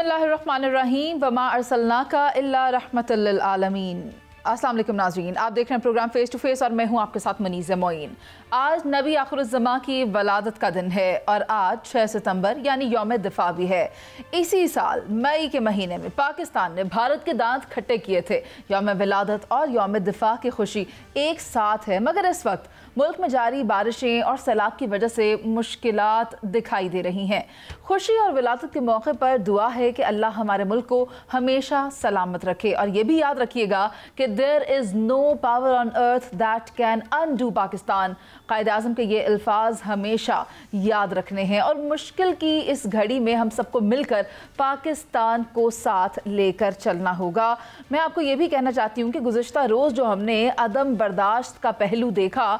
बिस्मिल्लाहिर्रहमानिर्रहीम वमा अरसलनाका इल्ला रहमतल लिल आलमीन। अस्सलाम वालेकुम नाज़रीन, आप देख रहे हैं प्रोग्राम फेस टू फेस और मैं हूं आपके साथ मनीज़ मोइन। आज नबी आखिरुज़्ज़मा की वलादत का दिन है और आज 6 सितंबर यानी यौम दिफा भी है। इसी साल मई के महीने में पाकिस्तान ने भारत के दांत खट्टे किए थे। यौम विलादत और यौम दिफा की खुशी एक साथ है, मगर इस वक्त मुल्क में जारी बारिशें और सैलाब की वजह से मुश्किलात दिखाई दे रही हैं। खुशी और विलादत के मौके पर दुआ है कि अल्लाह हमारे मुल्क को हमेशा सलामत रखे। और ये भी याद रखिएगा कि there is no power on earth that can undo Pakistan. Quaid Azam के ये अल्फाज हमेशा याद रखने हैं और मुश्किल की इस घड़ी में हम सबको मिलकर पाकिस्तान को साथ लेकर चलना होगा। मैं आपको ये भी कहना चाहती हूँ कि गुज़िश्ता रोज़ जो हमने अदम बर्दाश्त का पहलू देखा,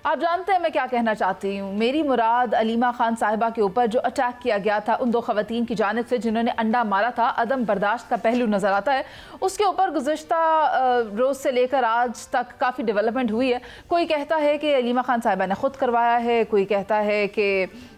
आप जानते हैं मैं क्या कहना चाहती हूँ। मेरी मुराद अलीमा खान साहिबा के ऊपर जो अटैक किया गया था उन दो खवातीन की जानिब से जिन्होंने अंडा मारा था, अदम बर्दाश्त का पहलू नज़र आता है। उसके ऊपर गुज़िश्ता रोज़ से लेकर आज तक काफ़ी डेवलपमेंट हुई है। कोई कहता है कि अलीमा खान साहिबा ने ख़ुद करवाया है, कोई कहता है कि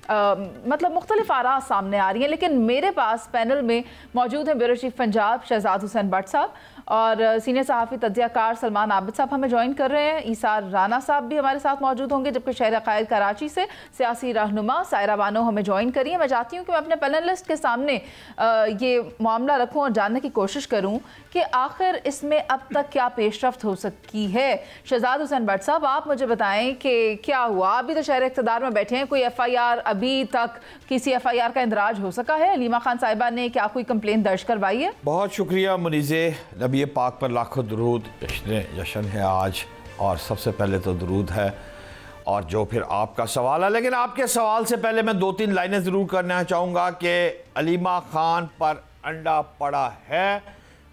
मतलब मुख्तलिफ आरा सामने आ रही हैं। लेकिन मेरे पास पैनल में मौजूद हैं ब्यूरो चीफ पंजाब शहजाद हुसैन भट्ट साहब और सीनियर सहाफ़ी तज्ज़ियाकार सलमान आबिद साहब हमें ज्वाइन कर रहे हैं। ईसार राना साहब भी हमारे साथ मौजूद होंगे, जबकि शहर क़ायद कराची से सियासी रहनुमा सायरा बानो हमें ज्वाइन करिए। मैं चाहती हूँ कि मैं अपने पैनलिस्ट के सामने ये मामला रखूँ और जानने की कोशिश करूँ कि आखिर इसमें अब तक क्या पेशरफ्त हो सकी है। शहजाद हुसैन भट्ट साहब, आप मुझे बताएं कि क्या हुआ। अभी तो शहर इक़्तिदार में बैठे हैं, कोई FIR अभी तक किसी FIR का इंदराज हो सका है? अलीमा खान साहिबा ने क्या कोई कंप्लेन दर्ज करवाई है? बहुत शुक्रिया मुनीज़े। नबी पाक पर लाखों दुरूद। जश्न है आज और सबसे पहले तो दुरूद है और जो फिर आपका सवाल है। लेकिन आपके सवाल से पहले मैं 2-3 लाइनें ज़रूर करना चाहूँगा कि अलीमा खान पर अंडा पड़ा है,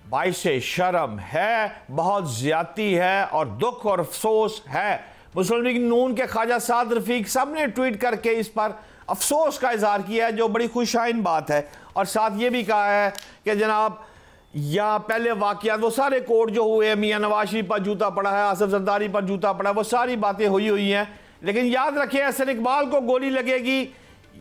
बाइसे शर्म है, बहुत ज़्यादती है और दुख और अफसोस है। मुस्लिम लीग नून के ख्वाजा साद रफ़ीक साहब ने ट्वीट करके इस पर अफसोस का इज़हार किया है, जो बड़ी खुशाइन बात है। और साथ ये भी कहा है कि जनाब या पहले वाक़यात वो सारे कोर्ट जो हुए, मियाँ नवाज शरीफ पर जूता पड़ा है, आसिफ जरदारी पर जूता पड़ा है, वो सारी बातें हुई हैं। लेकिन याद रखें, एहसन इकबाल को गोली लगेगी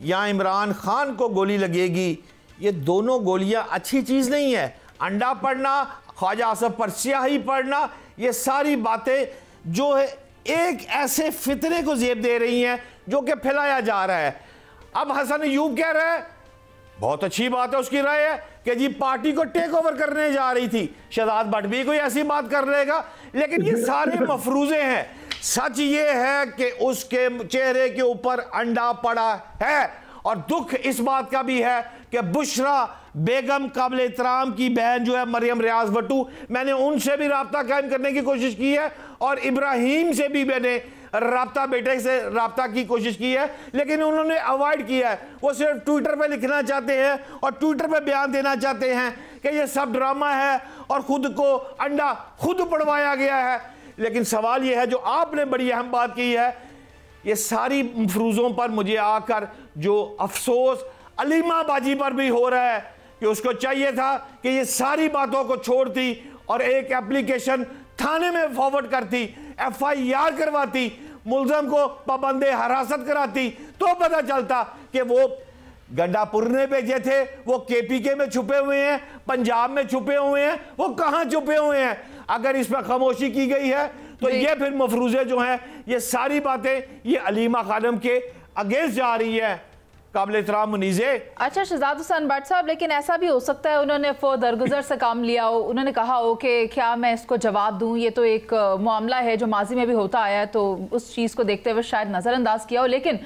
या इमरान खान को गोली लगेगी, ये दोनों गोलियाँ अच्छी चीज़ नहीं है। अंडा पड़ना, ख्वाजा आसिफ पर स्याही पड़ना, ये सारी बातें जो है एक ऐसे फितरे को ज़ेब दे रही हैं जो कि फैलाया जा रहा है। अब हसन अयूब कह रहा है, बहुत अच्छी बात है, उसकी राय है कि जी पार्टी को टेक ओवर करने जा रही थी। शहजाद भट्ट भी कोई ऐसी बात कर लेगा, लेकिन ये सारे मफरूजे हैं। सच ये है कि उसके चेहरे के ऊपर अंडा पड़ा है और दुख इस बात का भी है कि बुशरा बेगम काबिल एहतराम की बहन जो है मरियम रियाज भट्टू, मैंने उनसे भी रब्ता कायम करने की कोशिश की है और इब्राहिम से भी मैंने रब्ता, बेटे से रब्ता की कोशिश की है, लेकिन उन्होंने अवॉइड किया है। वो सिर्फ ट्विटर पे लिखना चाहते हैं और ट्विटर पे बयान देना चाहते हैं कि ये सब ड्रामा है और खुद को अंडा खुद पड़वाया गया है। लेकिन सवाल ये है, जो आपने बड़ी अहम बात की है, ये सारी मफरूज़ों पर मुझे आकर जो अफसोस अलीमा बाजी पर भी हो रहा है कि उसको चाहिए था कि ये सारी बातों को छोड़ती और एक एप्लीकेशन थाने में फॉरवर्ड करती, FIR करवाती, मुलजम को पाबंदे हिरासत कराती, तो पता चलता कि वो गंडापुरने भेजे थे, वो KPK में छुपे हुए हैं, पंजाब में छुपे हुए हैं, वो कहाँ छुपे हुए हैं। अगर इस पर खामोशी की गई है तो ये फिर मफरूज़े जो हैं, ये सारी बातें ये अलीमा खानम के अगेंस्ट जा रही है। काबिल एहतराम मुनीज़े। अच्छा शहजाद हुसैन भट्ट साहब, लेकिन ऐसा भी हो सकता है उन्होंने दरगुजर से काम लिया हो, उन्होंने कहा हो कि क्या मैं इसको जवाब दूं, ये तो एक मामला है जो माजी में भी होता आया है, तो उस चीज़ को देखते हुए शायद नज़रअंदाज किया हो। लेकिन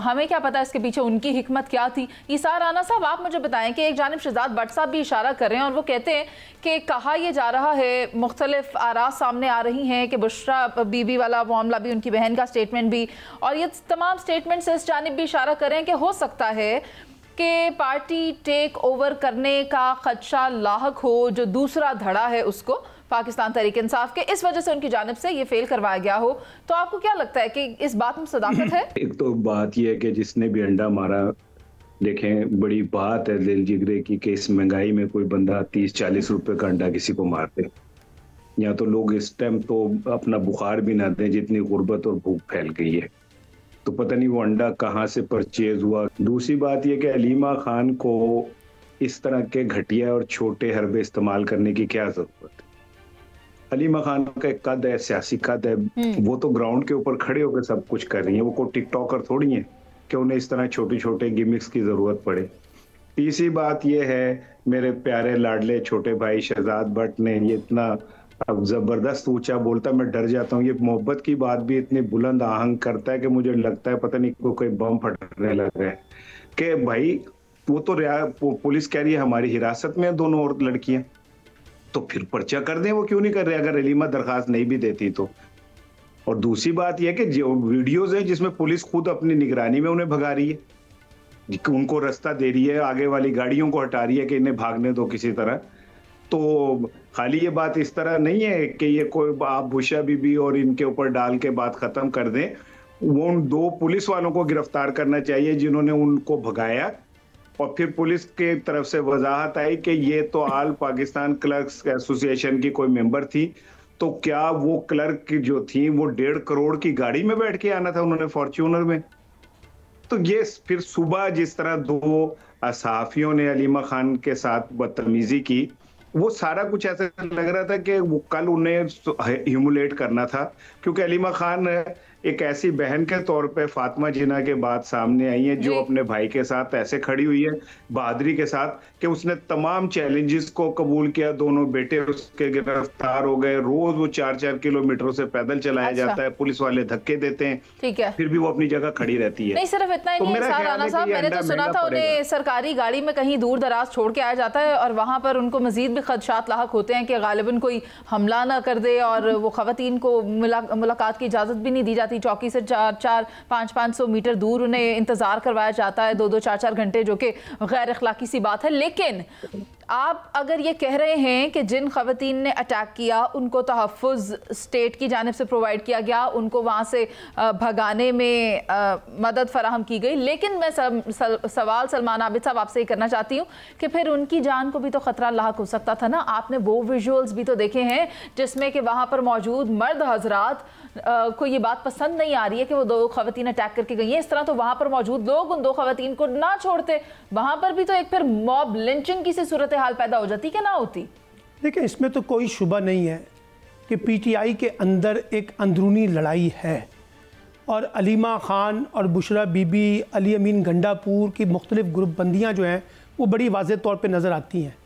हमें क्या पता इसके पीछे उनकी हिकमत क्या थी। ईसार राना साहब, आप मुझे बताएं कि एक जानिब शहजाद भट्ट साहब भी इशारा कर रहे हैं और वो कहते हैं कि कहा यह जा रहा है, मुख्तलिफ आरा सामने आ रही हैं कि बुशरा बीबी वाला मामला भी, उनकी बहन का स्टेटमेंट भी, और ये तमाम स्टेटमेंट से इस जानिब भी इशारा करें कि हो सकता है कि पार्टी टेक ओवर करने का खदशा लाहक हो, जो दूसरा धड़ा है उसको पाकिस्तान तहरीक इंसाफ के, इस वजह से उनकी जानिब से ये फेल करवाया गया हो। तो आपको क्या लगता है कि इस बात में सदाकत है? एक तो बात यह है कि जिसने भी अंडा मारा, देखें बड़ी बात है दिल जिगरे की कि इस महंगाई में कोई बंदा 30-40 रुपए का अंडा किसी को मार दे। या तो लोग इस टाइम तो अपना बुखार भी ना दें, जितनी गुर्बत और भूख फैल गई है। तो पता नहीं वो अंडा कहाँ से परचेज हुआ। दूसरी बात यह कि अलीमा खान को इस तरह के घटिया और छोटे हरबे इस्तेमाल करने की क्या जरूरत है? हलीमा खान का एक कद है, सियासी कद है, वो तो ग्राउंड के ऊपर खड़े होकर सब कुछ कर रही है, वो कोई टिकटॉकर थोड़ी है कि उन्हें इस तरह छोटे छोटे गिमिक्स की जरूरत पड़े। तीसरी बात ये है, मेरे प्यारे लाडले छोटे भाई शहजाद भट्ट ने ये इतना अब जबरदस्त ऊंचा बोलता, मैं डर जाता हूँ। ये मोहब्बत की बात भी इतनी बुलंद आहंग करता है कि मुझे लगता है पता नहीं कोई बम फटने लग रहा है कि भाई वो तो पुलिस कह रही है हमारी हिरासत में दोनों और लड़कियां, तो फिर पर्चा कर दें। वो क्यों नहीं कर रहे अगर हलीमा दरखास्त नहीं भी देती तो? और दूसरी बात यह कि जो वीडियोज है जिसमें पुलिस खुद अपनी निगरानी में उन्हें भगा रही है, उनको रास्ता दे रही है, आगे वाली गाड़ियों को हटा रही है कि इन्हें भागने दो किसी तरह। तो खाली ये बात इस तरह नहीं है कि ये कोई आप बुशरा बीबी और इनके ऊपर डाल के बात खत्म कर दें। वो उन 2 पुलिस वालों को गिरफ्तार करना चाहिए जिन्होंने उनको भगाया, और फिर पुलिस के तरफ से वजाहत आई कि ये तो आल पाकिस्तान क्लर्क्स एसोसिएशन की कोई मेंबर थी। तो क्या वो क्लर्क जो थी वो 1.5 करोड़ की गाड़ी में बैठ के आना था उन्होंने, फॉर्च्यूनर में? तो ये फिर सुबह जिस तरह 2 सहाफियों ने हलीमा खान के साथ बदतमीजी की, वो सारा कुछ ऐसे लग रहा था कि वो कल उन्हें ह्यूमुलेट करना था, क्योंकि हलीमा खान एक ऐसी बहन के तौर पे फातिमा जिन्ना के बाद सामने आई है जो अपने भाई के साथ ऐसे खड़ी हुई है बहादुरी के साथ कि उसने तमाम चैलेंजेस को कबूल किया। दोनों बेटे उसके गिरफ्तार हो गए, रोज वो 4-4 किलोमीटर से पैदल चलाया जाता है, पुलिस वाले धक्के देते हैं, ठीक है, फिर भी वो अपनी जगह खड़ी रहती है। नहीं सिर्फ इतना ही नहीं राना साहब, मैंने तो सुना था उन्हें सरकारी गाड़ी में कहीं दूर दराज छोड़ के आया जाता है और वहां पर उनको मजीद भी खदशात लाहक होते हैं कि गालिबन कोई हमला ना कर दे, और वो खवातीन को मुलाकात की इजाजत भी नहीं दी जाती। चौकी से 400-500 मीटर दूर उन्हें इंतजार करवाया जाता है 2-2, 4-4 घंटे, जो कि गैर अखलाकी सी बात है। लेकिन आप अगर ये कह रहे हैं कि जिन खवातीन ने अटैक किया उनको तहफ़्फ़ुज़ स्टेट की जानिब से प्रोवाइड किया गया, उनको वहाँ से भगाने में मदद फराहम की गई, लेकिन मैं सवाल सलमान आबिद साहब आपसे ये करना चाहती हूँ कि फिर उनकी जान को भी तो ख़तरा लाहक हो सकता था ना। आपने वो विजुअल्स भी तो देखे हैं जिसमें कि वहाँ पर मौजूद मर्द हजरात को ये बात पसंद नहीं आ रही है कि वो 2 खवातीन अटैक करके गई हैं। इस तरह तो वहाँ पर मौजूद लोग उन 2 खवातीन को ना छोड़ते, वहाँ पर भी तो एक फिर मॉब लिंचिंग की सी सूरत हाल पैदा हो जाती कि ना होती? देखिए, इसमें तो कोई शुबा नहीं है कि पीटीआई के अंदर एक अंदरूनी लड़ाई है, और हलीमा खान और बुशरा बीबी, अली अमीन गंडापुर की मुख्तलिफ ग्रुपबंदियाँ जो हैं वो बड़ी वाज़ेह तौर पे नज़र आती हैं।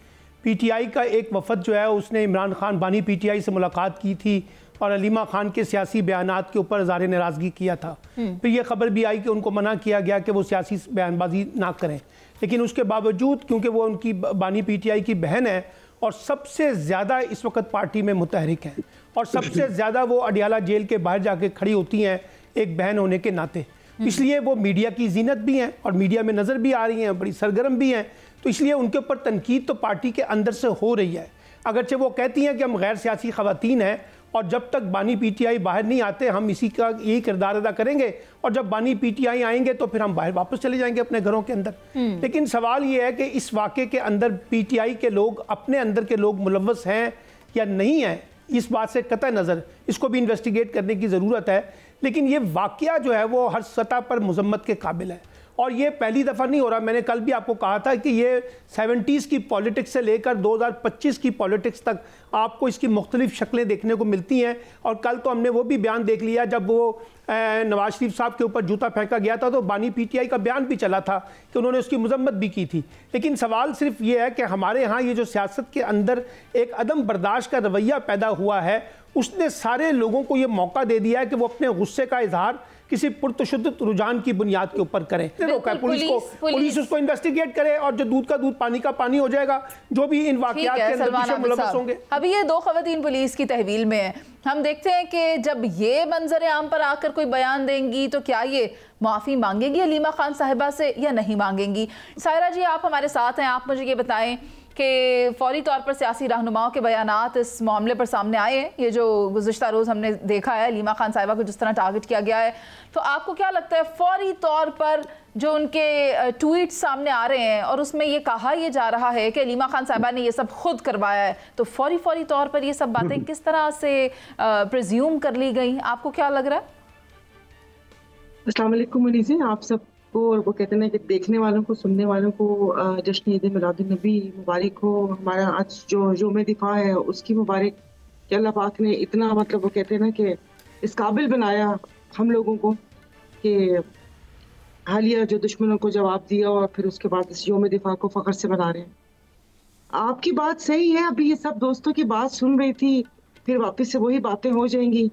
पीटीआई का एक वफद जो है उसने इमरान खान बानी पीटीआई से मुलाकात की थी और हलीमा खान के सियासी बयानात के ऊपर इज़हार नाराज़गी किया था। फिर ये खबर भी आई कि उनको मना किया गया कि वो सियासी बयानबाजी ना करें, लेकिन उसके बावजूद क्योंकि वो उनकी बानी पीटीआई की बहन है और सबसे ज़्यादा इस वक्त पार्टी में मुतहरिक हैं और सबसे ज़्यादा वो अडियाला जेल के बाहर जाके खड़ी होती हैं एक बहन होने के नाते, इसलिए वो मीडिया की जीनत भी हैं और मीडिया में नज़र भी आ रही हैं, बड़ी सरगर्म भी हैं। तो इसलिए उनके ऊपर तनकीद तो पार्टी के अंदर से हो रही है, अगरचे वो कहती हैं कि हम गैर सियासी खवातीन हैं और जब तक बानी पीटीआई बाहर नहीं आते हम इसी का यही किरदार अदा करेंगे, और जब बानी पीटीआई आएंगे तो फिर हम बाहर वापस चले जाएंगे अपने घरों के अंदर। लेकिन सवाल ये है कि इस वाक़े के अंदर पीटीआई के लोग, अपने अंदर के लोग मुलव्वस हैं या नहीं हैं, इस बात से कतई नज़र इसको भी इन्वेस्टिगेट करने की ज़रूरत है। लेकिन ये वाक़या जो है वो हर सतह पर मज़म्मत के काबिल है और ये पहली दफ़ा नहीं हो रहा। मैंने कल भी आपको कहा था कि ये 70s की पॉलिटिक्स से लेकर 2025 की पॉलिटिक्स तक आपको इसकी मुख्तलिफ शक्लें देखने को मिलती हैं। और कल तो हमने वो भी बयान देख लिया जब वो नवाज शरीफ साहब के ऊपर जूता फेंका गया था, तो बानी पीटीआई का बयान भी चला था कि उन्होंने उसकी मजम्मत भी की थी। लेकिन सवाल सिर्फ ये है कि हमारे यहाँ ये जो सियासत के अंदर एक अदम बर्दाश्त का रवैया पैदा हुआ है, उसने सारे लोगों को ये मौका दे दिया है कि वो अपने गुस्से का इजहार किसी पुरतशद्दुद रुझान की बुनियाद के ऊपर करें। रोका पुलिस उसको इन्वेस्टिगेट करे और जो दूध का दूध पानी का पानी हो जाएगा, जो भी इन वाकयात के अंदर पीछे मुलव्वस होंगे। अभी ये 2 खवातीन पुलिस की तहवील में है, हम देखते हैं कि जब ये मंजर आम पर आकर कोई बयान देंगी तो क्या ये माफ़ी मांगेंगी हलीमा खान साहिबा से या नहीं मांगेंगी? सायरा जी, आप हमारे साथ हैं, आप मुझे ये बताएं कि फौरी तौर पर सियासी रहनुमाओं के बयानात इस मामले पर सामने आए हैं। ये जो गुज़िश्ता रोज़ हमने देखा है हलीमा खान साहिबा को जिस तरह टारगेट किया गया है, तो आपको क्या लगता है फौरी तौर पर जो उनके ट्वीट सामने आ रहे हैं और उसमें ये कहा यह जा रहा है कि हलीमा खान साहिबा ने ये सब खुद करवाया है, तो फौरी तौर पर ये सब बातें किस तरह से प्रिज्यूम कर ली गई? आपको क्या लग रहा है? अस्सलाम वालेकुम मुनीज़, आप सब को और वो कहते हैं कि देखने वालों को, सुनने वालों को जश्न ईद मिलादुन्नबी मुबारक हो। हमारा आज जो यौम दिफा है उसकी मुबारक कि अल्लाह पाक ने इतना मतलब वो कहते हैं ना कि इस काबिल बनाया हम लोगों को कि हालिया जो दुश्मनों को जवाब दिया और फिर उसके बाद इस यौम दिफा को फ़ख्र से मना रहे हैं। आपकी बात सही है। अभी ये सब दोस्तों की बात सुन रही थी, फिर वापस से वही बातें हो जाएंगी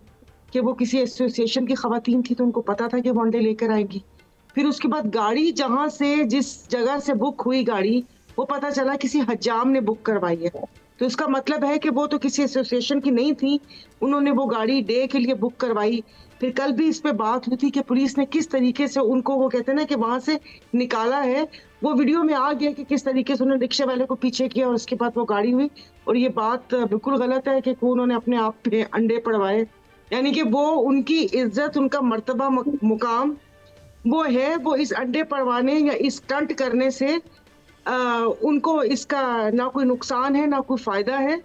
कि वो किसी एसोसिएशन की खवातीन थी तो उनको पता था कि वनडे लेकर आएंगी। फिर उसके बाद गाड़ी जहां से, जिस जगह से बुक हुई गाड़ी, वो पता चला किसी हज्जाम ने बुक करवाई है। तो इसका मतलब है कि वो तो किसी एसोसिएशन की नहीं थी, उन्होंने वो गाड़ी डे के लिए बुक करवाई। फिर कल भी इस पे बात हुई थी कि पुलिस ने किस तरीके से उनको वो कहते हैं ना कि वहां से निकाला है। वो वीडियो में आ गया कि किस तरीके से उन्होंने रिक्शे वाले को पीछे किया और उसके बाद वो गाड़ी हुई। और ये बात बिल्कुल गलत है कि उन्होंने अपने आप पे अंडे पड़वाए, यानी कि वो उनकी इज्जत, उनका मर्तबा, मुकाम वो है, वो इस अंडे पड़वाने या इस स्टंट करने से उनको इसका ना कोई नुकसान है ना कोई फायदा है।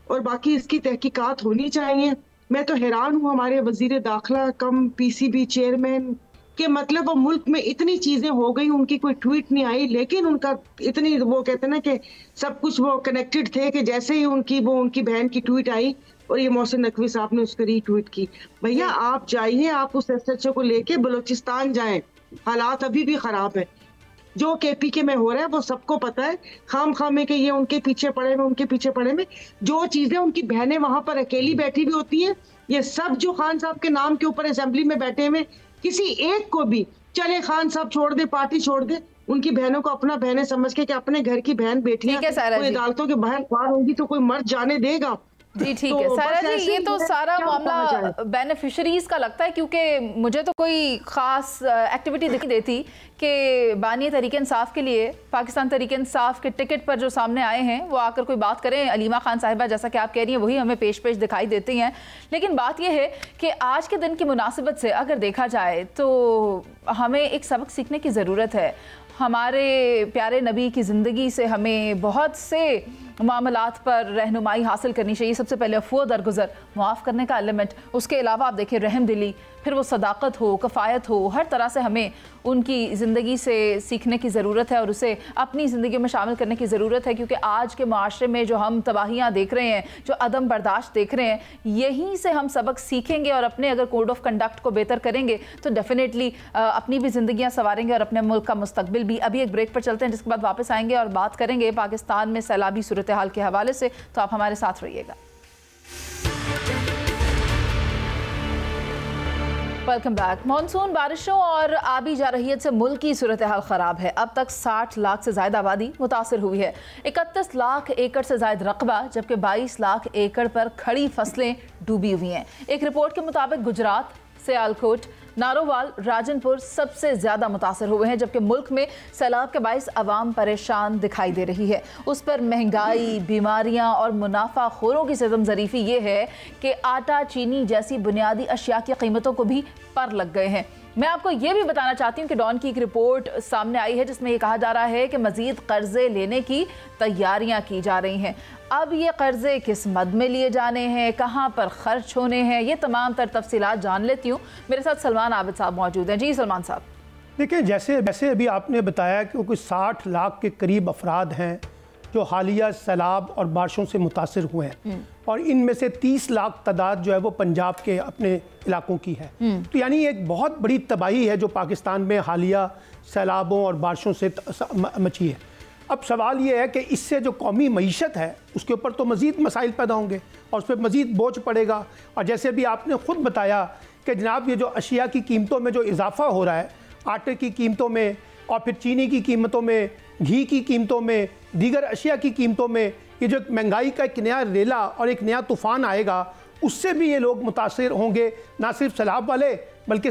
और बाकी इसकी तहकीकात होनी चाहिए। मैं तो हैरान हूँ हमारे वजीर दाखिला कम पीसीबी चेयरमैन के, मतलब वो मुल्क में इतनी चीजें हो गई, उनकी कोई ट्वीट नहीं आई, लेकिन उनका इतनी वो कहते हैं ना कि सब कुछ वो कनेक्टेड थे कि जैसे ही उनकी बहन की ट्वीट आई और ये मोहसिन नकवी साहब ने उसको रीट्वीट की। भैया आप जाइए, आप उस एसएचओ को लेके बलूचिस्तान जाएं, हालात अभी भी खराब है। जो केपीके में हो रहा है वो सबको पता है। खाम में कि ये उनके पीछे पड़े में, उनके पीछे पड़े में, जो चीजें उनकी बहनें वहां पर अकेली बैठी भी होती हैं, ये सब जो खान साहब के नाम के ऊपर असेंबली में बैठे हुए, किसी एक को भी चले खान साहब छोड़ दे, पार्टी छोड़ दे, उनकी बहनों को अपना बहनें समझ के कि अपने घर की बहन बेटियां कोई अदालतों के बाहर पार होगी तो कोई मर्द जाने देगा। जी ठीक है सारा जी, ये तो सारा मामला बेनिफिशरीज का लगता है, क्योंकि मुझे तो कोई ख़ास एक्टिविटी दिखी देती कि बानी तहरीक इंसाफ के लिए पाकिस्तान तहरीक इंसाफ के टिकट पर जो सामने आए हैं वो आकर कोई बात करें। अलीमा खान साहिबा जैसा कि आप कह रही हैं वही हमें पेश दिखाई देती हैं, लेकिन बात यह है कि आज के दिन की मुनासिबत से अगर देखा जाए तो हमें एक सबक सीखने की ज़रूरत है। हमारे प्यारे नबी की ज़िंदगी से हमें बहुत से मामलात पर रहनुमाई हासिल करनी चाहिए। सबसे पहले अफ़्वो दरगुज़र, मुआफ़ करने का एलिमेंट, उसके अलावा आप देखिए रहम दिली, फिर वो सदाकत हो, कफ़ायत हो, हर तरह से हमें उनकी ज़िंदगी से सीखने की ज़रूरत है और उसे अपनी ज़िंदगी में शामिल करने की ज़रूरत है। क्योंकि आज के माशरे में जो हम तबाहियाँ देख रहे हैं, जो अदम बर्दाश्त देख रहे हैं, यहीं से हम सबक सीखेंगे और अपने अगर कोड ऑफ कंडक्ट को बेहतर करेंगे तो डेफिनेटली अपनी भी ज़िंदगियाँ संवारेंगे और अपने मुल्क का मुस्तकबिल भी। अभी एक ब्रेक पर चलते हैं, जिसके बाद वापस आएंगे और बात करेंगे पाकिस्तान में सैलाबी सूरत हाल के हवाले से, तो आप हमारे साथ रहिएगा। Welcome back. मानसून बारिशों और आबी जारहियत से मुल्क की सूरत हाल ख़राब है। अब तक 60 लाख से ज़्यादा आबादी मुतासर हुई है। 31 लाख एकड़ से ज़ायद रकबा, जबकि 22 लाख एकड़ पर खड़ी फसलें डूबी हुई हैं। एक रिपोर्ट के मुताबिक गुजरात, सियालकोट, नारोवाल, राजनपुर सबसे ज़्यादा मुतासर हुए हैं, जबकि मुल्क में सैलाब के बाइस अवाम परेशान दिखाई दे रही है। उस पर महंगाई, बीमारियां और मुनाफा खोरों की सितम ज़रीफ़ी ये है कि आटा, चीनी जैसी बुनियादी अशिया की कीमतों को भी पर लग गए हैं। मैं आपको ये भी बताना चाहती हूँ कि डॉन की एक रिपोर्ट सामने आई है जिसमें ये कहा जा रहा है कि मज़ीद कर्जे लेने की तैयारियां की जा रही हैं। अब ये कर्जे किस मद में लिए जाने हैं, कहाँ पर खर्च होने हैं, ये तमाम तर तफसीलात जान लेती हूँ। मेरे साथ सलमान आबिद साहब मौजूद हैं। जी सलमान साहब। देखिए, जैसे अभी आपने बताया कि कुछ 60 लाख के करीब अफराद हैं जो हालिया सैलाब और बारिशों से मुतासर हुए हैं, और इनमें से 30 लाख तादाद जो है वो पंजाब के अपने इलाकों की है। तो यानी एक बहुत बड़ी तबाही है जो पाकिस्तान में हालिया सैलाबों और बारिशों से मची है। अब सवाल ये है कि इससे जो कौमी मईशत है उसके ऊपर तो मज़ीद मसाइल पैदा होंगे और उस पर मज़ीद बोझ पड़ेगा। और जैसे भी आपने ख़ुद बताया कि जनाब ये जो अशिया की कीमतों में जो इजाफ़ा हो रहा है, आटे की कीमतों में और फिर चीनी की कीमतों में, घी की कीमतों में, दीगर अशिया की कीमतों में, ये जो महंगाई का एक नया रेला और एक नया तूफ़ान आएगा, उससे भी ये लोग मुतासिर होंगे। ना सिर्फ सैलाब वाले बल्कि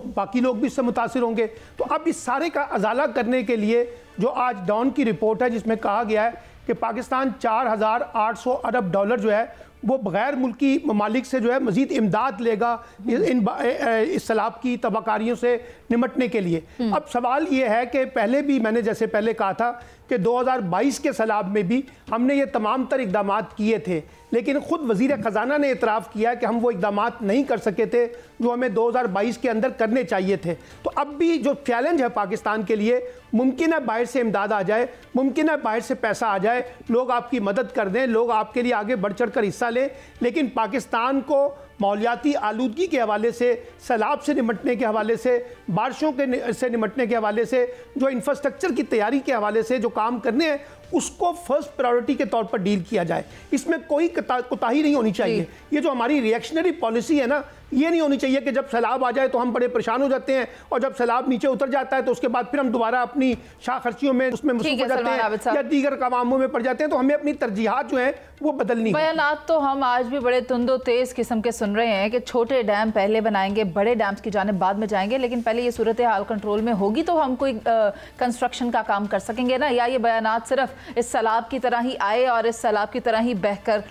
बाकी लोग भी इससे मुतासिर होंगे। तो अब इस सारे का अजाला करने के लिए जो आज डॉन की रिपोर्ट है जिसमें कहा गया है कि पाकिस्तान 4800 अरब डॉलर जो है वो गैर मुल्की ममालिक से जो है मज़ीद इमदाद लेगा इस सैलाब की तबाहकारियों से निमटने के लिए। अब सवाल ये है कि पहले भी मैंने जैसे पहले कहा था कि 2022 के सैलाब में भी हमने ये तमाम तर इक़दाम किए थे, लेकिन ख़ुद वज़ीर ख़जाना ने इतराफ़ किया कि हम वो इक़दाम नहीं कर सके थे जो हमें 2022 के अंदर करने चाहिए थे। तो अब भी जो चैलेंज है पाकिस्तान के लिए, मुमकिन है बाहर से इमदाद आ जाए, मुमकिन है बाहर से पैसा आ जाए, लोग आपकी मदद कर दें, लोग आपके लिए आगे बढ़ चढ़ कर हिस्सा लें, लेकिन पाकिस्तान को माहौलियाती आलूदगी के हवाले से, सैलाब से निमटने के हवाले से, बारिशों से निमटने के हवाले से, जो इंफ्रास्ट्रक्चर की तैयारी के हवाले से जो काम करने हैं उसको फर्स्ट प्रायोरिटी के तौर पर डील किया जाए। इसमें कोई कोताही नहीं होनी चाहिए। ये जो हमारी रिएक्शनरी पॉलिसी है ना, ये नहीं होनी चाहिए कि जब सैलाब आ जाए तो हम बड़े परेशान हो जाते हैं और जब सैलाब नीचे उतर जाता है तो उसके बाद फिर हम दोबारा अपनी शाह खर्चियों में उसमें मसरूफ हो जाते हैं या दीगर कामों में पड़ जाते हैं। तो हमें अपनी तरजीहात जो है वो बदलनी है। बयानात तो हम आज भी बड़े तुंदो तेज किस्म के सुन रहे हैं कि छोटे डैम पहले बनाएंगे, बड़े डैम्स की जानिब बाद में जाएंगे, लेकिन पहले ये सूरत हाल कंट्रोल में होगी तो हम कोई कंस्ट्रक्शन का काम कर सकेंगे ना। या ये बयानात सिर्फ इस सैलाब की तरह ही आए और इस सैलाब की तरह ही बहकर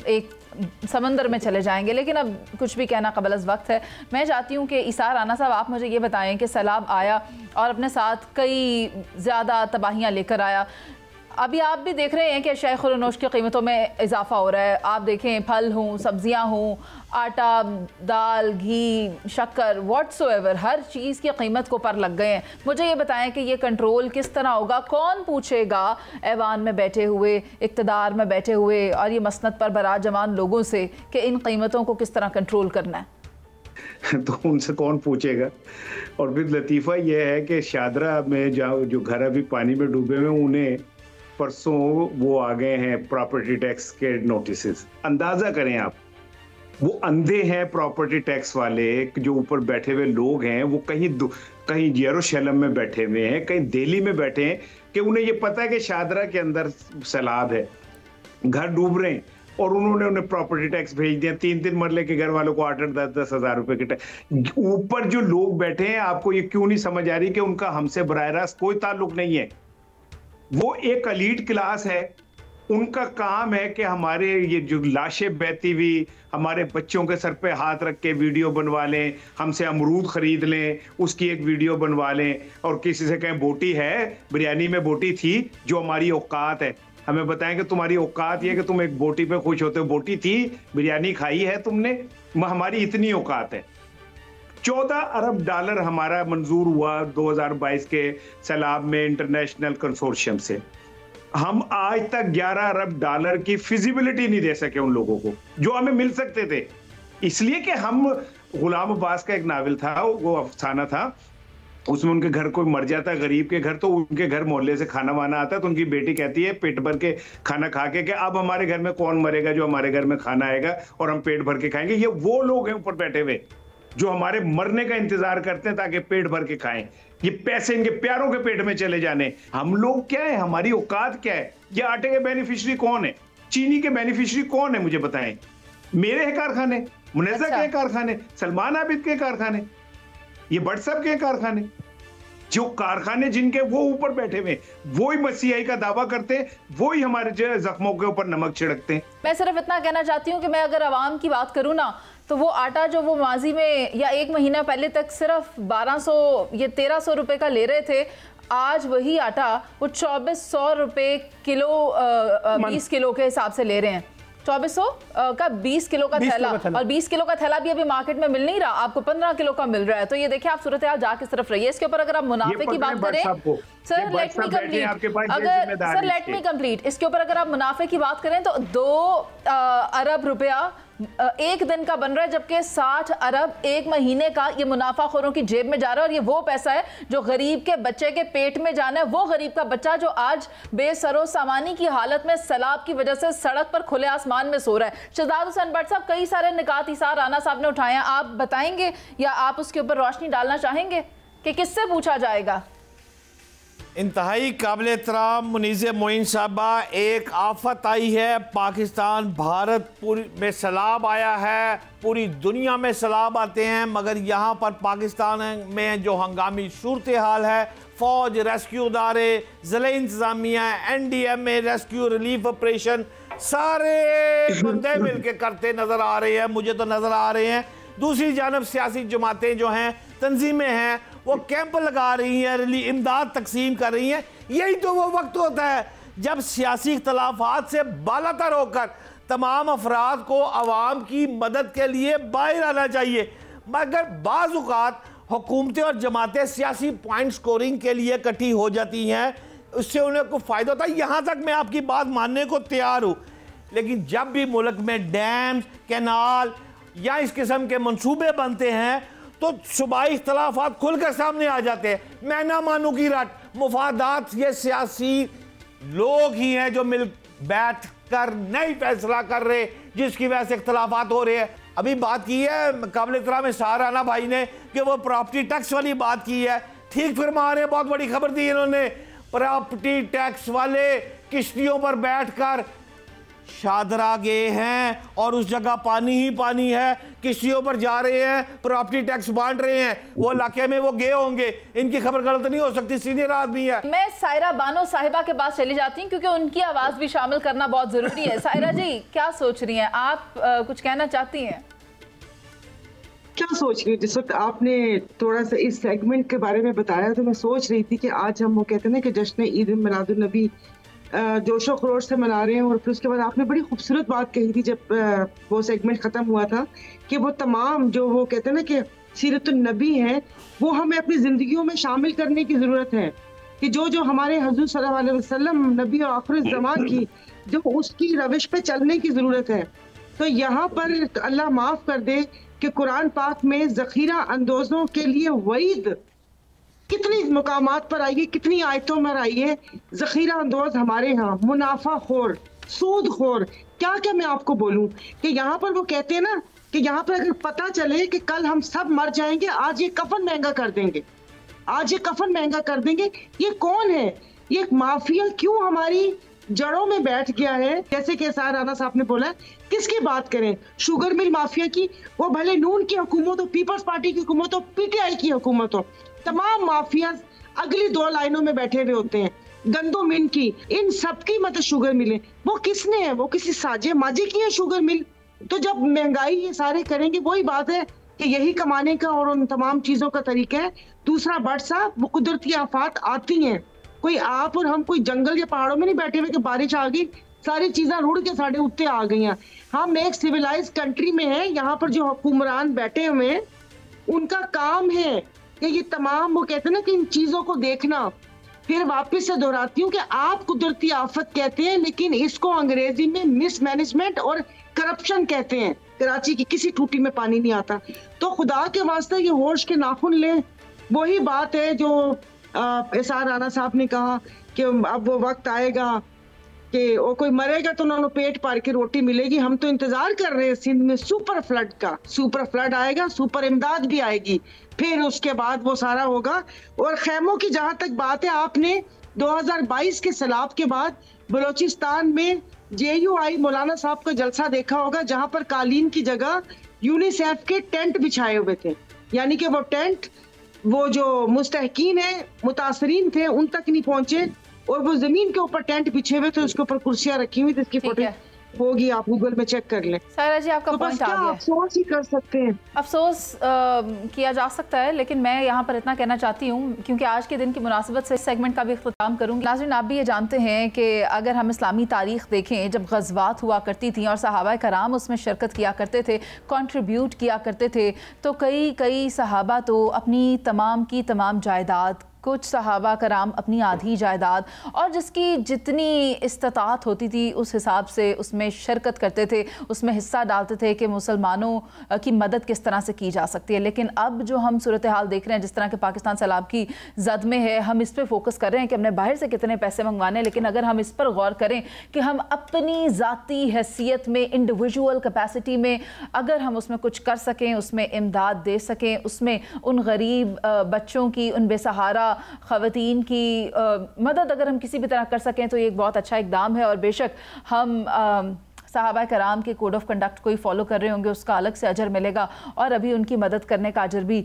एक समंदर में चले जाएंगे। लेकिन अब कुछ भी कहना कबल अज़ वक्त है। मैं चाहती हूँ कि इसार राना साहब, आप मुझे ये बताएं कि सैलाब आया और अपने साथ कई ज़्यादा तबाहियाँ लेकर आया। अभी आप भी देख रहे हैं कि अशिया खुर्नोश की कीमतों में इजाफा हो रहा है। आप देखें, फल हों, सब्जियां हों, आटा, दाल, घी, शक्कर, व्हाट्सोएवर, हर चीज़ की कीमत को पर लग गए हैं। मुझे ये बताएं कि ये कंट्रोल किस तरह होगा? कौन पूछेगा ऐवान में बैठे हुए, इक़्तिदार में बैठे हुए और ये मसनद पर बराजमान लोगों से कि इन कीमतों को किस तरह कंट्रोल करना है? तो उनसे कौन पूछेगा? और फिर लतीफ़ा यह है कि शादरा में जो घर अभी पानी में डूबे हुए, उन्हें परसों वो आ गए हैं प्रॉपर्टी टैक्स के नोटिसेस। अंदाजा करें आप, वो अंधे हैं प्रॉपर्टी टैक्स वाले, जो ऊपर बैठे हुए लोग हैं, वो कहीं यरूशलेम में बैठे हुए हैं, कहीं दिल्ली में बैठे हैं, कि उन्हें ये पता है कि शादरा के अंदर सैलाब है, घर डूब रहे हैं, और उन्हें प्रॉपर्टी टैक्स भेज दिया। 3-3 मरले के घर वालों को 8-8, 10-10 हज़ार रुपए के टैक्स। ऊपर जो लोग बैठे हैं, आपको ये क्यों नहीं समझ आ रही कि उनका हमसे बराह रास्त कोई ताल्लुक नहीं है। वो एक एलीट क्लास है, उनका काम है कि हमारे ये जो लाशें बहती हुई हमारे बच्चों के सर पे हाथ रख के वीडियो बनवा लें, हमसे अमरूद खरीद लें, उसकी एक वीडियो बनवा लें, और किसी से कहें बोटी है, बिरयानी में बोटी थी, जो हमारी औकात है। हमें बताएं कि तुम्हारी औकात ये कि तुम एक बोटी पे खुश होते हो, बोटी थी, बिरयानी खाई है तुमने, हमारी इतनी औकात है। 14 अरब डॉलर हमारा मंजूर हुआ 2022 के सैलाब में इंटरनेशनल कंसोर्शियम से। हम आज तक 11 अरब डॉलर की फिजिबिलिटी नहीं दे सके उन लोगों को जो हमें मिल सकते थे, इसलिए कि हम, गुलाम अब्बास का एक नावल था, वो अफसाना था, उसमें उनके घर कोई मर जाता गरीब के घर, तो उनके घर मोहल्ले से खाना वाना आता है, तो उनकी बेटी कहती है पेट भर के खाना खा के कि अब हमारे घर में कौन मरेगा जो हमारे घर में खाना आएगा और हम पेट भर के खाएंगे। ये वो लोग हैं ऊपर बैठे हुए जो हमारे मरने का इंतजार करते हैं ताकि पेट भर के खाएं। ये पैसे इनके प्यारों के पेट में चले जाने। हम लोग क्या है, हमारी औकात क्या है? ये आटे के बेनिफिशियरी कौन है? चीनी के बेनिफिशियरी कौन है? मुझे बताएं। मेरे हैं कारखाने, मुनज़्ज़ा के कारखाने, सलमान आबिद के कारखाने, ये व्हाट्सएप के कारखाने, जो कारखाने जिनके वो ऊपर बैठे हुए, वो ही मसीहाई का दावा करते हैं, वो ही हमारे जो जख्मों के ऊपर नमक छिड़कते हैं। मैं सिर्फ इतना कहना चाहती हूँ कि मैं अगर आवाम की बात करूँ ना, तो वो आटा जो वो माजी में या एक महीना पहले तक सिर्फ 1200 या 1300 रुपए का ले रहे थे, आज वही आटा वो 2400 रुपए किलो 20 किलो के हिसाब से ले रहे हैं। 2400 का 20 किलो का थैला, और 20 किलो का थैला भी अभी मार्केट में मिल नहीं रहा, आपको 15 किलो का मिल रहा है। तो ये देखिए आप सूरत हाल जा किस तरफ रही है। इसके ऊपर अगर आप मुनाफे की बात करें, सर लेट मी कंप्लीट, इसके ऊपर अगर आप मुनाफे की बात करें तो 2 अरब रुपया एक दिन का बन रहा है, जबकि 60 अरब एक महीने का ये मुनाफाखोरों की जेब में जा रहा है। और ये वो पैसा है जो गरीब के बच्चे के पेट में जाना है, वो गरीब का बच्चा जो आज बेसरो सामानी की हालत में सैलाब की वजह से सड़क पर खुले आसमान में सो रहा है। शहजाद हुसैन भट्ट साहब, कई सारे निकात इसार राना साहब ने उठाए हैं, आप बताएंगे या आप उसके ऊपर रोशनी डालना चाहेंगे कि किससे पूछा जाएगा? इंतहाई काबिल एहतराम मुनीज़ मोइन साहबा, एक आफत आई है पाकिस्तान, भारत पूरी में सैलाब आया है, पूरी दुनिया में सैलाब आते हैं, मगर यहाँ पर पाकिस्तान में जो हंगामी सूरत हाल है, फ़ौज, रेस्क्यू इदारे, ज़िला इंतज़ामिया, NDMA, रेस्क्यू रिलीफ ऑपरेशन, सारे बंदे मिलके करते नजर आ रहे हैं, मुझे तो नजर आ रहे हैं। दूसरी जानब सियासी जमातें जो हैं, तंजीमें हैं, वो कैंप लगा रही हैं, इमदाद तकसीम कर रही हैं। यही तो वो वक्त होता है जब सियासी इख्तलाफात से बालातर होकर तमाम अफराद को अवाम की मदद के लिए बाहर आना चाहिए। मगर बाज़ औक़ात हुकूमतें और जमातें सियासी पॉइंट स्कोरिंग के लिए इकट्ठी हो जाती हैं, उससे उन्हें कोई फ़ायदा होता है। यहाँ तक मैं आपकी बात मानने को तैयार हूँ, लेकिन जब भी मुल्क में डैम, कैनाल या इस किस्म के मंसूबे बनते हैं तो सूबाई इख्तलाफात खुलकर सामने आ जाते हैं। मैं ना मानूं की रट, मुफादात ये सियासी लोग ही हैं जो मिल बैठ कर नहीं फैसला कर रहे, जिसकी वजह से इख्तलाफात हो रहे हैं। अभी बात की है काबिल एहतराम इसार राना भाई ने कि वो प्रॉपर्टी टैक्स वाली बात की है, ठीक फरमा रहे हैं, बहुत बड़ी खबर दी इन्होंने। प्रॉपर्टी टैक्स वाले किश्तियों पर बैठकर शादरा गए हैं और उस जगह पानी ही पानी है, किश्तियों पर जा रहे हैं, प्रॉपर्टी टैक्स बांट रहे हैं, वो इलाके में वो गए होंगे, इनकी खबर गलत नहीं हो सकती, सीनियर आदमी है। मैं सायरा बानो साहिबा के पास चली जाती हूँ क्योंकि उनकी आवाज भी शामिल करना बहुत जरूरी है। सायरा जी क्या सोच रही हैं आप, कुछ कहना चाहती हैं? क्या सोच रही हूँ, जिस वक्त आपने थोड़ा सा इस सेगमेंट के बारे में बताया तो मैं सोच रही थी कि आज हम वो कहते हैं ना कि जश्न ईद मिलादुन नबी जोशो खरोश से मना रहे हैं। और फिर उसके बाद आपने बड़ी खूबसूरत बात कही थी जब वो सेगमेंट खत्म हुआ था कि वो तमाम जो वो कहते हैं ना कि सीरतुन नबी हैं, वो हमें अपनी जिंदगियों में शामिल करने की जरूरत है कि जो जो हमारे हुजूर सल्लल्लाहु अलैहि वसल्लम नबी और आखिर ज़मान की जो उसकी रविश पे चलने की जरूरत है। तो यहाँ पर अल्लाह माफ कर दे कि कुरान पाक में जखीरा अंदोजों के लिए वईद कितनी मुकामात पर आई है, कितनी आयतों में आई है। जखीरा अंदोज हमारे यहाँ मुनाफा खोर, सूद खोर, क्या क्या मैं आपको बोलूं कि यहाँ पर वो कहते हैं ना कि यहाँ पर अगर पता चले कि कल हम सब मर जाएंगे, आज ये कफन महंगा कर देंगे, आज ये कफन महंगा कर देंगे। ये कौन है? ये माफिया क्यों हमारी जड़ों में बैठ गया है? जैसे कि इसार राना साहब ने बोला, किसकी बात करें? शुगर मिल माफिया की, वो भले नून की हुकूमत हो, पीपल्स पार्टी की हुकूमत हो, पीटीआई की हुकूमत हो, तमाम माफिया अगली दो लाइनों में बैठे हुए होते हैं। गंदम मिल की, इन सबकी मतलब शुगर मिले, वो किसने है? वो किसी साजे माजे की है शुगर मिल। तो जब महंगाई ये सारे करेंगे, वही बात है कि यही कमाने का और उन तमाम चीजों का तरीका है। दूसरा बट साहब, वो कुदरती आफात आती हैं, कोई आप और हम कोई जंगल या पहाड़ों में नहीं बैठे हुए कि बारिश आ गई, सारी चीजें रुड़ के साढ़े उत्ते आ गई हैं। हम एक सिविलाइज कंट्री में हैं, यहाँ पर जो हुक्मरान बैठे हुए हैं उनका काम है कि ये तमाम वो कहते हैं ना कि इन चीजों को देखना। फिर वापस से दोहराती हूँ कि आप कुदरती आफत कहते हैं, लेकिन इसको अंग्रेजी में मिसमैनेजमेंट और करप्शन कहते हैं। कराची की किसी टूटी में पानी नहीं आता। तो खुदा के वास्ते ये होश के नाखून लें। वही बात है जो इसार राना साहब ने कहा कि अब वो वक्त आएगा कि वो कोई मरेगा तो उन्होंने पेट पार के रोटी मिलेगी। हम तो इंतजार कर रहे हैं सिंध में सुपर फ्लड का। सुपर फ्लड आएगा, सुपर इमदाद भी आएगी, फिर उसके बाद वो सारा होगा। और खैमों की जहां तक बात है, आपने 2022 के सैलाब के बाद बलोचिस्तान में JUI मौलाना साहब का जलसा देखा होगा, जहां पर कालीन की जगह यूनिसेफ के टेंट बिछाए हुए थे। यानी कि वो टेंट वो जो मुस्तहकीन है, मुतासरीन थे, उन तक नहीं पहुंचे और वो जमीन के ऊपर टेंट बिछे हुए थे, उसके ऊपर कुर्सियां रखी हुई थी। इसकी फोटो होगी, आप गूगल में चेक कर लें। सायरा जी आपका पॉइंट आ गया। अफसोस ही कर सकते हैं, अफसोस किया जा सकता है, लेकिन मैं यहाँ पर इतना कहना चाहती हूँ क्योंकि आज के दिन की मुनासिबत से इस सेगमेंट का भी इख्तिताम करूँगी। नाज़रीन, आप भी ये जानते हैं कि अगर हम इस्लामी तारीख़ देखें, जब ग़ज़वात हुआ करती थी और सहाबा कराम उसमें शिरकत किया करते थे, कंट्रीब्यूट किया करते थे, तो कई सहाबा तो अपनी तमाम की तमाम जायदाद, कुछ सहाबा कराम अपनी आधी जायदाद और जिसकी जितनी इस्तात होती थी उस हिसाब से उसमें शिरकत करते थे, उसमें हिस्सा डालते थे कि मुसलमानों की मदद किस तरह से की जा सकती है। लेकिन अब जो हम सूरत हाल देख रहे हैं, जिस तरह के पाकिस्तान सैलाब की जद में है, हम इस पर फोकस कर रहे हैं कि हमने बाहर से कितने पैसे मंगवाने, लेकिन अगर हम इस पर गौर करें कि हम अपनी ज़ाती हैसियत में, इंडिविजुअल कैपेसिटी में अगर हम उसमें कुछ कर सकें, उसमें इमदाद दे सकें, उसमें उन गरीब बच्चों की, उन बेसहारा ख़वातीन की मदद अगर हम किसी भी तरह कर सकें तो ये एक बहुत अच्छा इक़दाम है। और बेशक हम सहाबा कराम के कोड ऑफ कंडक्ट को ही फॉलो कर रहे होंगे, उसका अलग से अजर मिलेगा और अभी उनकी मदद करने का अजर भी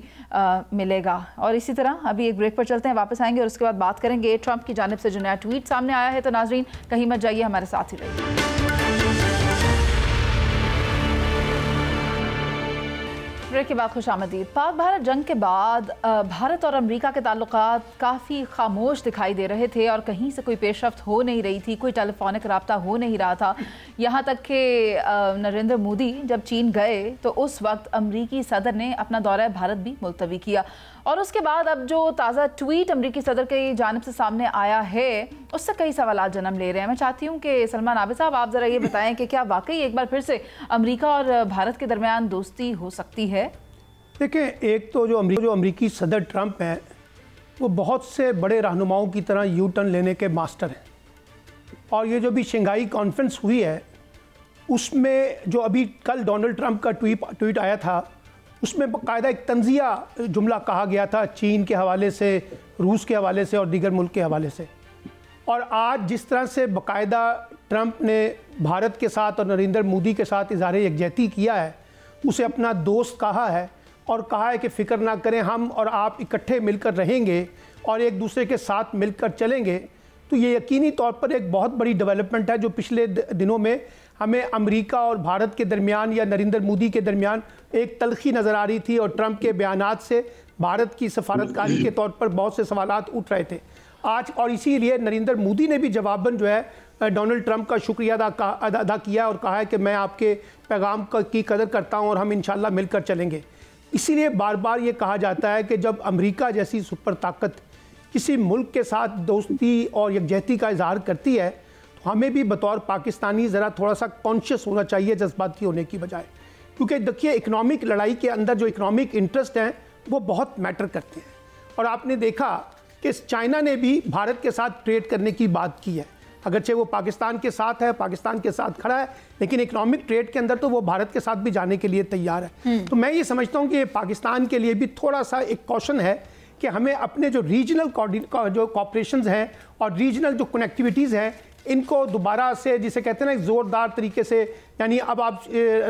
मिलेगा। और इसी तरह अभी एक ब्रेक पर चलते हैं, वापस आएंगे और उसके बाद बात करेंगे ट्रंप की जानिब से जो नया ट्वीट सामने आया है। तो नाजरीन कहीं मत जाइए, हमारे साथ ही रहिए। ब्रेक के बाद खुशामदीद। पाक भारत जंग के बाद भारत और अमेरिका के ताल्लुकात काफ़ी खामोश दिखाई दे रहे थे और कहीं से कोई पेशरफ्त हो नहीं रही थी, कोई टेलीफोनिक रब्ता हो नहीं रहा था। यहाँ तक कि नरेंद्र मोदी जब चीन गए तो उस वक्त अमेरिकी सदर ने अपना दौरा भारत भी मुलतवी किया और उसके बाद अब जो ताज़ा ट्वीट अमेरिकी सदर की जानिब से सामने आया है उससे कई सवालात जन्म ले रहे हैं। मैं चाहती हूँ कि सलमान आबिद साहब आप ज़रा ये बताएं कि क्या वाकई एक बार फिर से अमेरिका और भारत के दरमियान दोस्ती हो सकती है? देखें, एक तो जो अमेरिकी सदर ट्रंप हैं वो बहुत से बड़े रहनुमाओं की तरह यू टर्न लेने के मास्टर हैं और ये जो भी शंघाई कॉन्फ्रेंस हुई है उसमें जो अभी कल डोनाल्ड ट्रंप का ट्वीट आया था उसमें बाकायदा एक तंजिया जुमला कहा गया था चीन के हवाले से, रूस के हवाले से और दीगर मुल्क के हवाले से। और आज जिस तरह से बाकायदा ट्रंप ने भारत के साथ और नरेंद्र मोदी के साथ इज़हार यकजहती किया है, उसे अपना दोस्त कहा है और कहा है कि फ़िक्र ना करें, हम और आप इकट्ठे मिलकर रहेंगे और एक दूसरे के साथ मिलकर चलेंगे, तो ये यकीनी तौर पर एक बहुत बड़ी डेवलपमेंट है जो पिछले दिनों में हमें अमेरिका और भारत के दरमियान या नरेंद्र मोदी के दरमियान एक तलखी नज़र आ रही थी और ट्रंप के बयानात से भारत की सफारतकारी के तौर पर बहुत से सवालात उठ रहे थे आज। और इसीलिए नरेंद्र मोदी ने भी जवाबन जो है डोनाल्ड ट्रंप का शुक्रिया अदा किया और कहा है कि मैं आपके पैगाम की कदर करता हूं और हम इंशाल्लाह मिलकर चलेंगे। इसीलिए बार बार ये कहा जाता है कि जब अमेरिका जैसी सुपर ताकत किसी मुल्क के साथ दोस्ती और यकजहती का इजहार करती है तो हमें भी बतौर पाकिस्तानी ज़रा थोड़ा सा कॉन्शियस होना चाहिए जज्बाती होने की बजाय, क्योंकि देखिए इकनॉमिक लड़ाई के अंदर जो इकनॉमिक इंटरेस्ट हैं वो बहुत मैटर करते हैं। और आपने देखा कि चाइना ने भी भारत के साथ ट्रेड करने की बात की है, अगरचे वो पाकिस्तान के साथ है, पाकिस्तान के साथ खड़ा है, लेकिन इकनॉमिक ट्रेड के अंदर तो वो भारत के साथ भी जाने के लिए तैयार है। तो मैं ये समझता हूँ कि पाकिस्तान के लिए भी थोड़ा सा एक कॉशन है कि हमें अपने जो रीजनल जो कॉपरेशंस हैं और रीजनल जो कनेक्टिविटीज़ हैं इनको दोबारा से, जिसे कहते हैं ना, ज़ोरदार तरीके से, यानी अब आप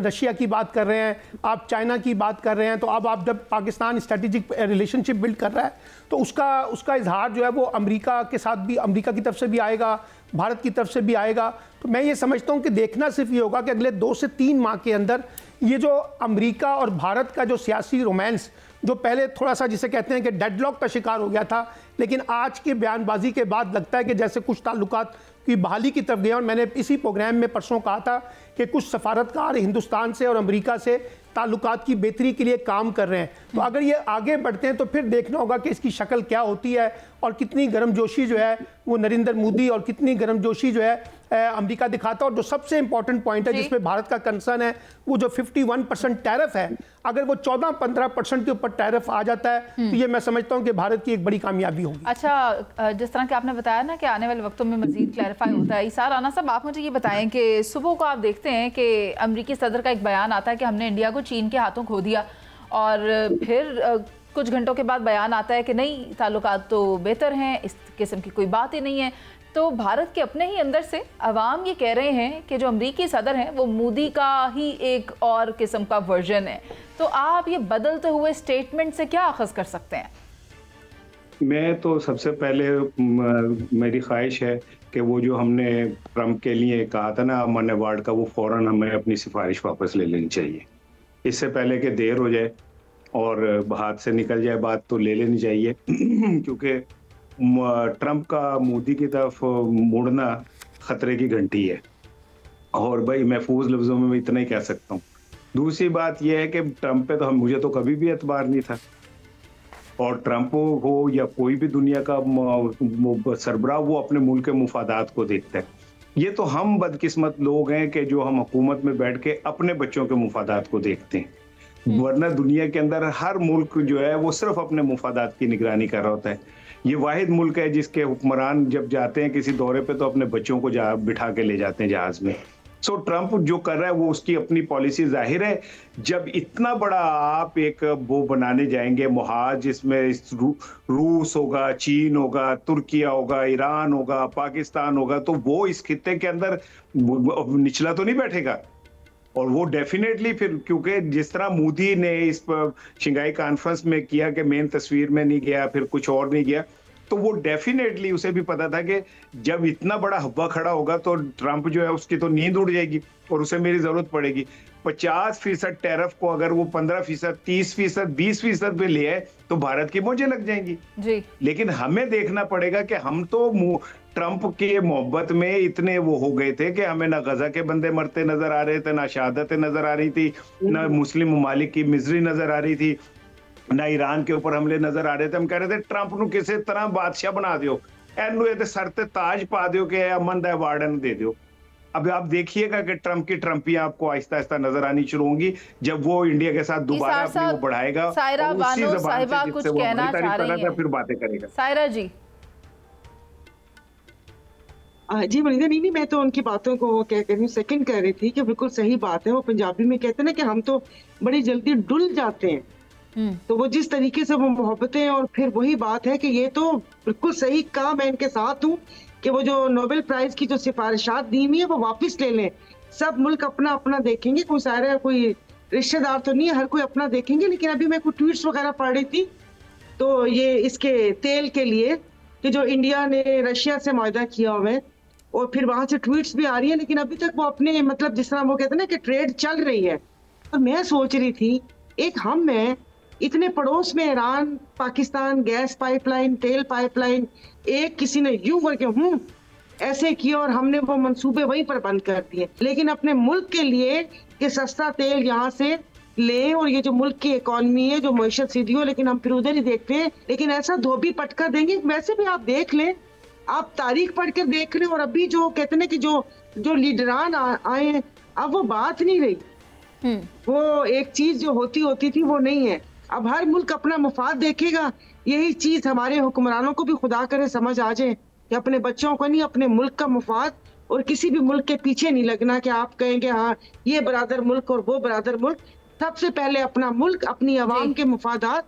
रशिया की बात कर रहे हैं, आप चाइना की बात कर रहे हैं, तो अब आप जब पाकिस्तान स्ट्रेटेजिक रिलेशनशिप बिल्ड कर रहा है तो उसका इजहार जो है वो अमेरिका के साथ भी, अमेरिका की तरफ से भी आएगा, भारत की तरफ से भी आएगा। तो मैं ये समझता हूँ कि देखना सिर्फ ये होगा कि अगले 2 से 3 माह के अंदर ये जो अमेरिका और भारत का जो सियासी रोमांस जो पहले थोड़ा सा जिसे कहते हैं कि डेडलॉक का शिकार हो गया था, लेकिन आज की बयानबाजी के बाद लगता है कि जैसे कुछ ताल्लुकात की बहाली की तरफ गए। और मैंने इसी प्रोग्राम में परसों कहा था कि कुछ सफारतकार हिंदुस्तान से और अमेरिका से ताल्लुकात की बेहतरी के लिए काम कर रहे हैं। तो अगर ये आगे बढ़ते हैं तो फिर देखना होगा कि इसकी शक्ल क्या होती है और कितनी गर्मजोशी जो है वो नरेंद्र मोदी और कितनी गर्मजोशी जो है अमेरिका दिखाता है। और जो सबसे इंपॉर्टेंट पॉइंट है जिसमें भारत का कंसर्न है वो जो 51% टैरिफ है, अगर वो 14-15% के ऊपर टैरिफ आ जाता है तो ये मैं समझता हूँ कि भारत की एक बड़ी कामयाबी होगी। अच्छा, जिस तरह कि आपने बताया ना कि आने वाले वक्तों में मजीद क्लैरिफाई होता है। ईसार राना साहब, आप मुझे ये बताएं कि सुबह को आप देखते हैं कि अमेरिकी सदर का एक बयान आता है कि हमने इंडिया को चीन के हाथों खो दिया और फिर कुछ घंटों के बाद बयान आता है कि नहीं, ताल्लुकात तो बेहतर हैं, इस किस्म की कोई बात ही नहीं है। तो भारत के अपने ही अंदर से अवाम ये कह रहे हैं कि जो अमेरिकी सदर हैं वो मोदी का ही एक और किस्म का वर्जन है। तो आप ये बदलते हुए स्टेटमेंट से क्या अखज़ कर सकते हैं? मैं तो सबसे पहले मेरी ख्वाहिश है कि वो जो हमने ट्रंप के लिए कहा था ना अमन अवार्ड का, वो फौरन हमें अपनी सिफारिश वापस ले लेनी चाहिए। इससे पहले कि देर हो जाए और हाथ से निकल जाए बात, तो ले लेनी चाहिए क्योंकि ट्रंप का मोदी की तरफ मुड़ना खतरे की घंटी है। और भाई महफूज लफ्जों में मैं इतना ही कह सकता हूँ। दूसरी बात यह है कि ट्रंप पे तो मुझे तो कभी भी एतबार नहीं था, और ट्रंप हो या कोई भी दुनिया का सरबराह, वो अपने मुल्क के मुफादात को देखता है। ये तो हम बदकिस्मत लोग हैं कि जो हम हुकूमत में बैठ के अपने बच्चों के मुफादात को देखते हैं, वरना दुनिया के अंदर हर मुल्क जो है वो सिर्फ अपने मुफादात की निगरानी कर रहा होता है। ये वाहिद मुल्क है जिसके हुक्मरान जब जाते हैं किसी दौरे पे तो अपने बच्चों को बिठा के ले जाते हैं जहाज में। सो ट्रंप जो कर रहा है वो उसकी अपनी पॉलिसी जाहिर है। जब इतना बड़ा आप एक वो बनाने जाएंगे मुहाज, जिसमें रूस होगा, चीन होगा, तुर्किया होगा, ईरान होगा, पाकिस्तान होगा, तो वो इस खित्ते के अंदर निचला तो नहीं बैठेगा। और वो डेफिनेटली फिर, क्योंकि जिस तरह मोदी ने इस शंघाई कॉन्फ्रेंस में किया कि मेन तस्वीर में नहीं गया, फिर कुछ और नहीं गया, तो वो डेफिनेटली उसे भी पता था कि जब इतना बड़ा हब्बा खड़ा होगा तो ट्रंप जो है उसकी तो नींद उड़ जाएगी और उसे मेरी जरूरत पड़ेगी। 50% टैरिफ को अगर वो 15%, 30%, 20% पे ले आए तो भारत की मौजें लग जाएंगी जी। लेकिन हमें देखना पड़ेगा कि हम तो ट्रंप के मोहब्बत में इतने वो हो गए थे कि हमें ना गजा के बंदे मरते नजर आ रहे थे, ना शहादतें नजर आ रही थी, ना मुस्लिम ममालिक की मिजरी नजर आ रही थी, ना ईरान के ऊपर हमले नजर आ रहे थे। हम कह रहे थे ट्रंप ਨੂੰ ਕਿਸੇ ਤਰ੍ਹਾਂ बादशाह बना दियो, ਇਹਨੂੰ ਇਹਦੇ सर ते ताज पा दियो कि अमन दा अवार्ड दे दियो। अब आप देखिएगा कि ट्रंप की ट्रंपियां आपको आहिस्ता आहिस्ता नजर आनी शुरू होंगी जब वो इंडिया के साथ दोबारा अपनी वो बढ़ाएगा सायरा बानो साहिबा कुछ कहना चाह रही हैं, फिर बातें करेगा। सायरा जी। जी मनीषा, नहीं, मैं तो उनकी बातों को क्या कह रही हूँ, सेकंड कह रही थी कि बिल्कुल सही बात है। वो पंजाबी में कहते हैं ना कि हम तो बड़ी जल्दी डुल जाते हैं, तो वो जिस तरीके से वो मोहब्बतें, और फिर वही बात है कि ये तो बिल्कुल सही कहा, मैं इनके साथ हूँ कि वो जो नोबेल प्राइज की जो सिफारिशात दी हुई है वो वापस ले लें। सब मुल्क अपना अपना देखेंगे, कोई सारा कोई रिश्तेदार तो नहीं है, हर कोई अपना देखेंगे। लेकिन अभी मैं कुछ ट्वीट्स वगैरह पढ़ रही थी तो ये इसके तेल के लिए कि जो इंडिया ने रशिया से मुआहदा किया हुआ है और फिर वहां से ट्वीट्स भी आ रही है, लेकिन अभी तक वो अपने मतलब जिस तरह वो कहते हैं ना कि ट्रेड चल रही है। और मैं सोच रही थी एक हम है इतने पड़ोस में ईरान, पाकिस्तान, गैस पाइपलाइन, तेल पाइपलाइन, एक किसी ने यूं करके ऐसे किया और हमने वो मंसूबे वहीं पर बंद कर दिए। लेकिन अपने मुल्क के लिए कि सस्ता तेल यहाँ से ले और ये जो मुल्क की इकोनॉमी है, जो मईशत सीधी हो, लेकिन हम फिर उधर ही देखते हैं। लेकिन ऐसा धोबी पटका देंगे। वैसे भी आप देख लें, आप तारीख पढ़ कर देख लें, और अभी जो कहते हैं कि जो लीडरान आए, अब वो बात नहीं रही। वो एक चीज जो होती थी वो नहीं है। अब हर मुल्क अपना मुफाद देखेगा। यही चीज हमारे हुक्मरानों को भी खुदा करे समझ आ जाए कि अपने बच्चों को नहीं, अपने मुल्क का मुफाद, और किसी भी मुल्क के पीछे नहीं लगना कि आप कहेंगे हाँ ये बरादर मुल्क और वो बरादर मुल्क। सबसे पहले अपना मुल्क, अपनी आवाम के मुफादात,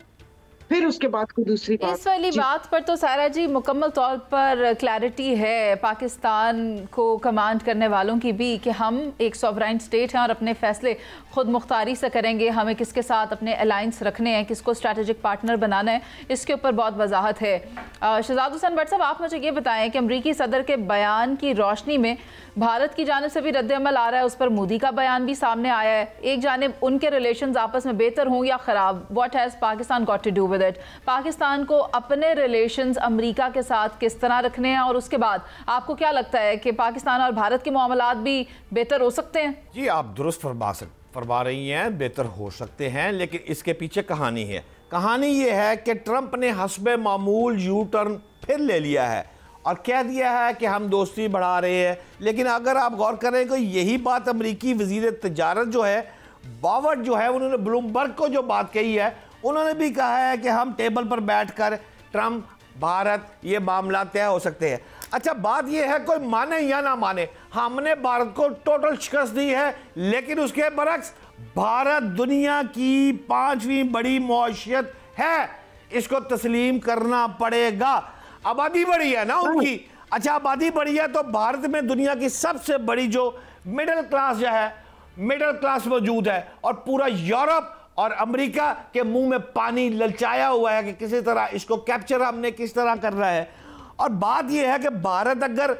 फिर उसके बाद कोई दूसरी बात। इस वाली बात पर तो सायरा जी मुकम्मल तौर पर क्लैरिटी है पाकिस्तान को कमांड करने वालों की भी कि हम एक सॉवरेन स्टेट हैं और अपने फैसले खुद मुख्तारी से करेंगे। हमें किसके साथ अपने अलायंस रखने हैं, किसको स्ट्रैटेजिक पार्टनर बनाना है, इसके ऊपर बहुत वजाहत है। शहजाद हुसैन भट्ट साहब, आप मुझे ये बताएं कि अमरीकी सदर के बयान की रोशनी में भारत की जानिब से भी रद्द-ए-अमल आ रहा है, उस पर मोदी का बयान भी सामने आया है। एक जानिब उनके रिलेशंस आपस में बेहतर हों या ख़राब, what has Pakistan got to do with it? Pakistan को अपने रिलेशंस अमेरिका के साथ किस तरह रखने हैं, और उसके बाद आपको क्या लगता है कि पाकिस्तान और भारत के मामलात भी बेहतर हो सकते हैं? जी, आप दुरुस्त फरमा रही हैं, बेहतर हो सकते हैं, लेकिन इसके पीछे कहानी है। कहानी ये है कि ट्रंप ने हस्बे मामूल यू टर्न फिर ले लिया है और कह दिया है कि हम दोस्ती बढ़ा रहे हैं। लेकिन अगर आप गौर करें तो यही बात अमरीकी वजीर तजारत जो है, बावर्ट जो है, उन्होंने ब्लूमबर्ग को जो बात कही है, उन्होंने भी कहा है कि हम टेबल पर बैठकर ट्रंप, भारत, ये मामला तय हो सकते हैं। अच्छा, बात यह है कोई माने या ना माने, हमने भारत को टोटल शिकस्त दी है, लेकिन उसके बरक्स भारत दुनिया की 5वीं बड़ी मौशियत है, इसको तस्लीम करना पड़ेगा। आबादी बढ़ी है ना उनकी। अच्छा, आबादी बढ़ी है तो भारत में दुनिया की सबसे बड़ी जो मिडिल क्लास जो है, मिडिल क्लास मौजूद है, और पूरा यूरोप और अमेरिका के मुंह में पानी ललचाया हुआ है कि किसी तरह इसको कैप्चर हमने किस तरह करना है। और बात यह है कि भारत अगर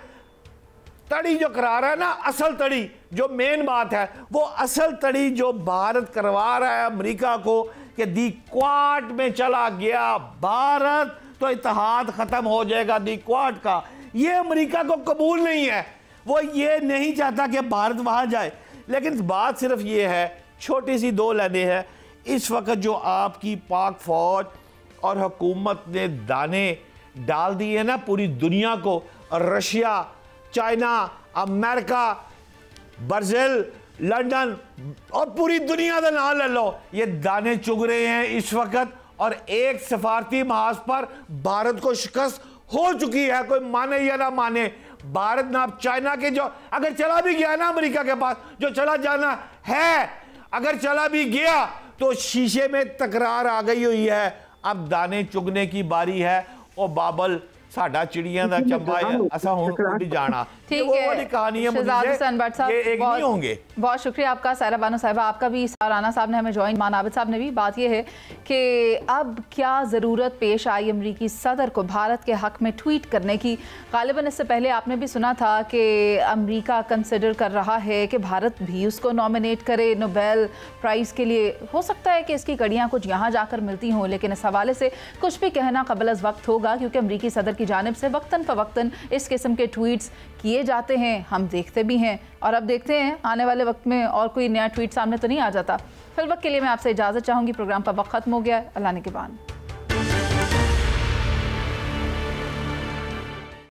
तड़ी जो करा रहा है ना, असल तड़ी जो मेन बात है, वो असल तड़ी जो भारत करवा रहा है अमेरिका को कि दी क्वाड में चला गया भारत तो इत्तेहाद खत्म हो जाएगा, दी क्वाड का, ये अमेरिका को कबूल नहीं है। वो ये नहीं चाहता कि भारत वहां जाए। लेकिन बात सिर्फ ये है, छोटी सी 2 लाइनें हैं। इस वक्त जो आपकी पाक फौज और हुकूमत ने दाने डाल दिए ना पूरी दुनिया को, Russia, China, America, Brazil, London और पूरी दुनिया का नाम ले लो, ये दाने चुग रहे हैं इस वक्त। और एक सफारती महाज पर भारत को शिकस्त हो चुकी है, कोई माने या ना माने। भारत ना अब चाइना के जो अगर चला भी गया ना अमेरिका के पास, जो चला जाना है, अगर चला भी गया तो शीशे में तकरार आ गई हुई है। अब दाने चुगने की बारी है। ओ बाबल, साडा चिड़ियां दा चंबा है, असा हुण उड़ जाना। ठीक वो है, वाली कहानी है, शहजाद हुसैन भट्ट साहब, ये एक नहीं होंगे। बहुत शुक्रिया आपका, सायरा बानो साहिबा आपका भी, राना साहब ने हमें ज्वाइन, मान आबिद साहब ने भी। बात यह है कि अब क्या ज़रूरत पेश आई अमरीकी सदर को भारत के हक़ में ट्वीट करने की। गालिबन इससे पहले आपने भी सुना था कि अमरीका कंसिडर कर रहा है कि भारत भी उसको नॉमिनेट करे नोबेल प्राइज़ के लिए। हो सकता है कि इसकी कड़ियाँ कुछ यहाँ जाकर मिलती हों, लेकिन इस हवाले से कुछ भी कहना क़बल अज़ वक्त होगा, क्योंकि अमरीकी सदर की जानिब से वक्तन फ़वक्तन इस किस्म के ट्वीट्स किए जाते हैं, हम देखते भी हैं। और अब देखते हैं आने वाले वक्त में और कोई नया ट्वीट सामने तो नहीं आ जाता। फिल वक्त के लिए मैं आपसे इजाज़त चाहूँगी, प्रोग्राम का वक्त ख़त्म हो गया है। अल्लाह ने के बाद।